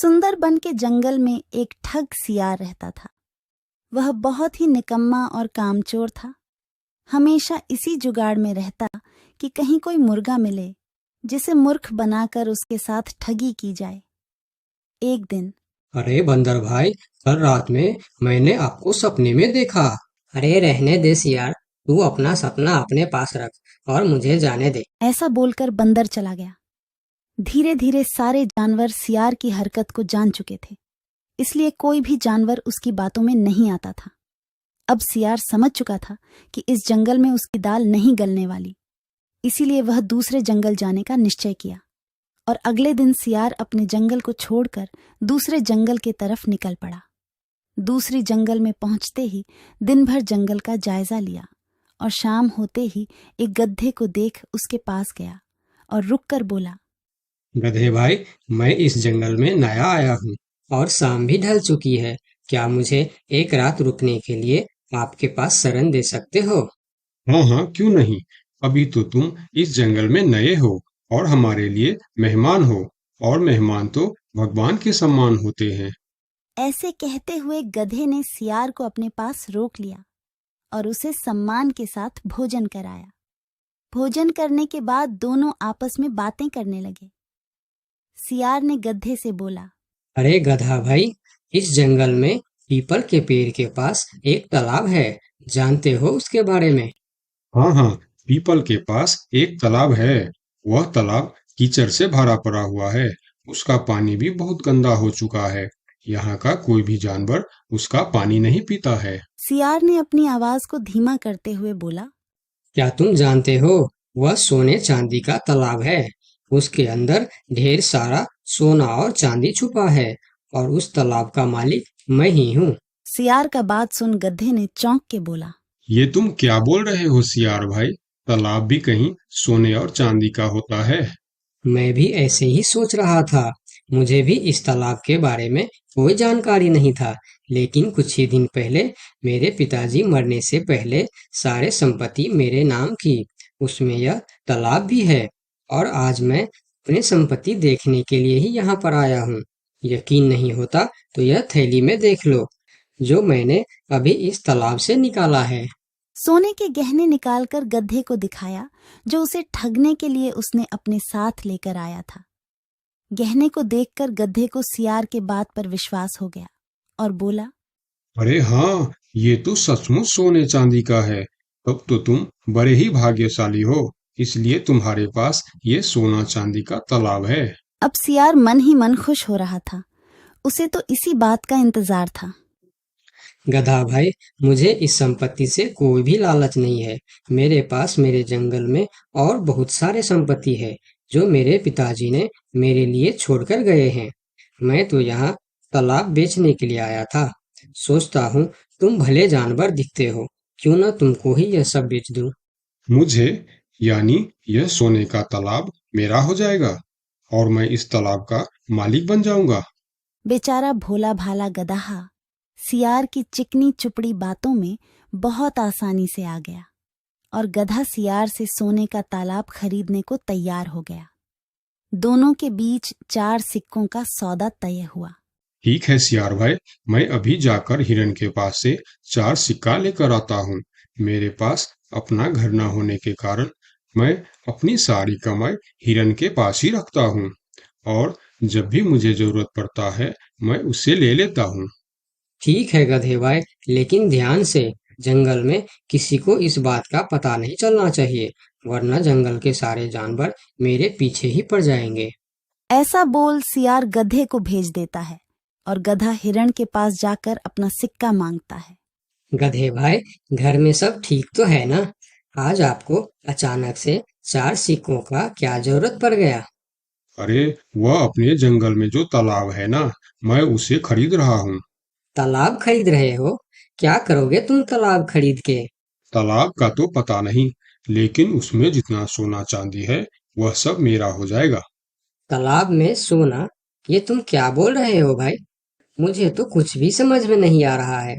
सुंदरबन के जंगल में एक ठग सियार रहता था। वह बहुत ही निकम्मा और कामचोर था। हमेशा इसी जुगाड़ में रहता कि कहीं कोई मुर्गा मिले जिसे मूर्ख बनाकर उसके साथ ठगी की जाए। एक दिन, अरे बंदर भाई, कल रात में मैंने आपको सपने में देखा। अरे रहने दे सियार, तू अपना सपना अपने पास रख और मुझे जाने दे। ऐसा बोलकर बंदर चला गया। धीरे धीरे सारे जानवर सियार की हरकत को जान चुके थे, इसलिए कोई भी जानवर उसकी बातों में नहीं आता था। अब सियार समझ चुका था कि इस जंगल में उसकी दाल नहीं गलने वाली, इसीलिए वह दूसरे जंगल जाने का निश्चय किया और अगले दिन सियार अपने जंगल को छोड़कर दूसरे जंगल के तरफ निकल पड़ा। दूसरी जंगल में पहुंचते ही दिन भर जंगल का जायजा लिया और शाम होते ही एक गधे को देख उसके पास गया और रुककर बोला, गधे भाई, मैं इस जंगल में नया आया हूँ और शाम भी ढल चुकी है। क्या मुझे एक रात रुकने के लिए आपके पास शरण दे सकते हो? हाँ हाँ, क्यों नहीं। अभी तो तुम इस जंगल में नए हो और हमारे लिए मेहमान हो, और मेहमान तो भगवान के समान होते हैं। ऐसे कहते हुए गधे ने सियार को अपने पास रोक लिया और उसे सम्मान के साथ भोजन कराया। भोजन करने के बाद दोनों आपस में बातें करने लगे। सियार ने गधे से बोला, अरे गधा भाई, इस जंगल में पीपल के पेड़ के पास एक तालाब है, जानते हो उसके बारे में? हाँ हाँ, पीपल के पास एक तालाब है। वह तालाब कीचड़ से भरा पड़ा हुआ है। उसका पानी भी बहुत गंदा हो चुका है। यहाँ का कोई भी जानवर उसका पानी नहीं पीता है। सियार ने अपनी आवाज को धीमा करते हुए बोला, क्या तुम जानते हो, वह सोने चांदी का तालाब है। उसके अंदर ढेर सारा सोना और चांदी छुपा है और उस तालाब का मालिक मैं ही हूँ। सियार का बात सुन गधे ने चौंक के बोला, ये तुम क्या बोल रहे हो सियार भाई? तालाब भी कहीं सोने और चांदी का होता है? मैं भी ऐसे ही सोच रहा था। मुझे भी इस तालाब के बारे में कोई जानकारी नहीं था, लेकिन कुछ ही दिन पहले मेरे पिताजी मरने से पहले सारे संपत्ति मेरे नाम की। उसमें यह तालाब भी है और आज मैं अपनी संपत्ति देखने के लिए ही यहाँ पर आया हूँ। यकीन नहीं होता तो यह थैली में देख लो, जो मैंने अभी इस तालाब से निकाला है। सोने के गहने निकालकर गधे को दिखाया, जो उसे ठगने के लिए उसने अपने साथ लेकर आया था। गहने को देखकर गधे को सियार के बात पर विश्वास हो गया और बोला, अरे हाँ, ये तो सचमुच सोने चांदी का है। तब तो तुम बड़े ही भाग्यशाली हो, इसलिए तुम्हारे पास ये सोना चांदी का तालाब है। अब सियार मन ही मन खुश हो रहा था। उसे तो इसी बात का इंतजार था। गधा भाई, मुझे इस संपत्ति से कोई भी लालच नहीं है। मेरे पास मेरे जंगल में और बहुत सारे संपत्ति है, जो मेरे पिताजी ने मेरे लिए छोड़कर गए हैं। मैं तो यहाँ तालाब बेचने के लिए आया था। सोचता हूँ तुम भले जानवर दिखते हो, क्यों ना तुमको ही यह सब बेच दूं। मुझे, यानी यह सोने का तालाब मेरा हो जाएगा और मैं इस तालाब का मालिक बन जाऊंगा। बेचारा भोला भाला गदहा सियार की चिकनी चुपड़ी बातों में बहुत आसानी से आ गया और गधा सियार से सोने का तालाब खरीदने को तैयार हो गया। दोनों के बीच 4 सिक्कों का सौदा तय हुआ। ठीक है सियार भाई, मैं अभी जाकर हिरन के पास से 4 सिक्का लेकर आता हूँ। मेरे पास अपना घर न होने के कारण मैं अपनी सारी कमाई हिरन के पास ही रखता हूँ, और जब भी मुझे जरूरत पड़ता है मैं उससे ले लेता हूँ। ठीक है गधे भाई, लेकिन ध्यान से, जंगल में किसी को इस बात का पता नहीं चलना चाहिए, वरना जंगल के सारे जानवर मेरे पीछे ही पड़ जाएंगे। ऐसा बोल सियार गधे को भेज देता है और गधा हिरण के पास जाकर अपना सिक्का मांगता है। गधे भाई, घर में सब ठीक तो है ना? आज आपको अचानक से 4 सिक्कों का क्या जरूरत पड़ गया? अरे, वह अपने जंगल में जो तालाब है ना, मैं उसे खरीद रहा हूँ। तालाब खरीद रहे हो? क्या करोगे तुम तालाब खरीद के? तालाब का तो पता नहीं, लेकिन उसमें जितना सोना चांदी है वह सब मेरा हो जाएगा। तालाब में सोना? ये तुम क्या बोल रहे हो भाई? मुझे तो कुछ भी समझ में नहीं आ रहा है।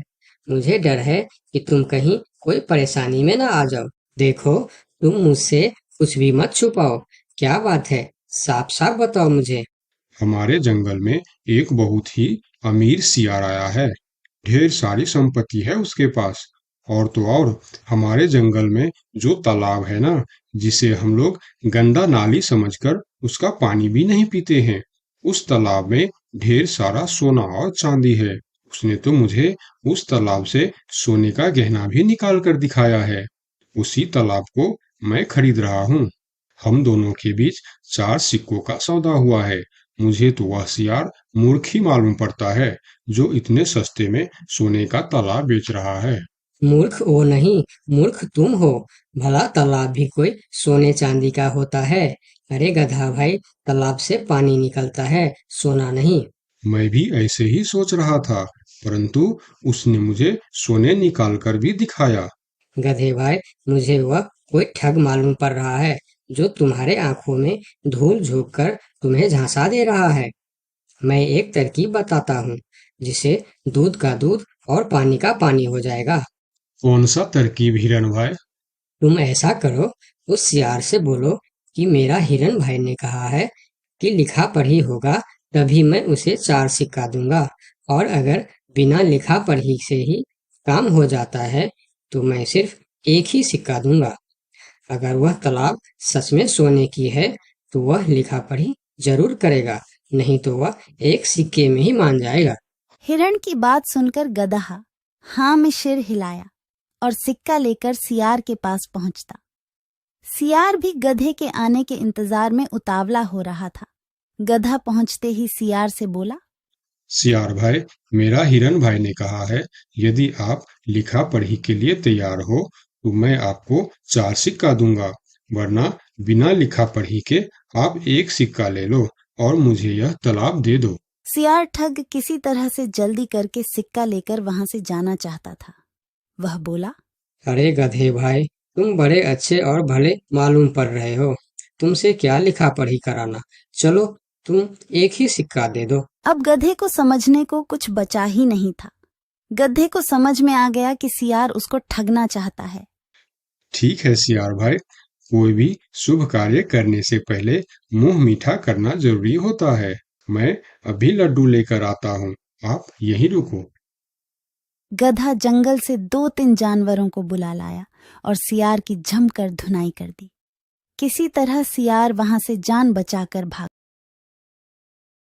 मुझे डर है कि तुम कहीं कोई परेशानी में ना आ जाओ। देखो, तुम मुझसे कुछ भी मत छुपाओ। क्या बात है? साफ साफ बताओ मुझे। हमारे जंगल में एक बहुत ही अमीर सियार आया है। ढेर सारी संपत्ति है उसके पास। और तो और हमारे जंगल में जो तालाब है ना, जिसे हम लोग गंदा नाली समझकर उसका पानी भी नहीं पीते हैं, उस तालाब में ढेर सारा सोना और चांदी है। उसने तो मुझे उस तालाब से सोने का गहना भी निकाल कर दिखाया है। उसी तालाब को मैं खरीद रहा हूँ। हम दोनों के बीच 4 सिक्कों का सौदा हुआ है। मुझे तो वह सियार मूर्ख ही मालूम पड़ता है, जो इतने सस्ते में सोने का तालाब बेच रहा है। मूर्ख वो नहीं, मूर्ख तुम हो। भला तालाब भी कोई सोने चांदी का होता है? अरे गधा भाई, तालाब से पानी निकलता है, सोना नहीं। मैं भी ऐसे ही सोच रहा था, परंतु उसने मुझे सोने निकाल कर भी दिखाया। गधे भाई, मुझे वह कोई ठग मालूम पड़ रहा है, जो तुम्हारे आंखों में धूल झोंक कर तुम्हें झांसा दे रहा है। मैं एक तरकीब बताता हूँ, जिसे दूध का दूध और पानी का पानी हो जाएगा। कौन सा तरकीब हिरन भाई? तुम ऐसा करो, उस सियार से बोलो कि मेरा हिरन भाई ने कहा है कि लिखा पढ़ी होगा तभी मैं उसे 4 सिक्का दूंगा, और अगर बिना लिखा पढ़ी से ही काम हो जाता है तो मैं सिर्फ एक ही सिक्का दूंगा। अगर वह तालाब सच में सोने की है तो वह लिखा पढ़ी जरूर करेगा, नहीं तो वह एक सिक्के में ही मान जाएगा। हिरण की बात सुनकर गधा हाँ में सिर हिलाया और सिक्का लेकर सियार के पास पहुंचता। सियार भी गधे के आने के इंतजार में उतावला हो रहा था। गधा पहुंचते ही सियार से बोला, सियार भाई, मेरा हिरन भाई ने कहा है, यदि आप लिखा पढ़ी के लिए तैयार हो तो मैं आपको 4 सिक्का दूंगा, वरना बिना लिखा पढ़ी के आप एक सिक्का ले लो और मुझे यह तालाब दे दो। सियार ठग किसी तरह से जल्दी करके सिक्का लेकर वहां से जाना चाहता था। वह बोला, अरे गधे भाई, तुम बड़े अच्छे और भले मालूम पड़ रहे हो, तुमसे क्या लिखा पढ़ी कराना। चलो, तुम एक ही सिक्का दे दो। अब गधे को समझने को कुछ बचा ही नहीं था। गधे को समझ में आ गया कि सियार उसको ठगना चाहता है। ठीक है सियार भाई, कोई भी शुभ कार्य करने से पहले मुंह मीठा करना जरूरी होता है। मैं अभी लड्डू लेकर आता हूँ, आप यहीं रुको। गधा जंगल से 2-3 जानवरों को बुला लाया और सियार की जमकर धुनाई कर दी। किसी तरह सियार वहां से जान बचाकर भाग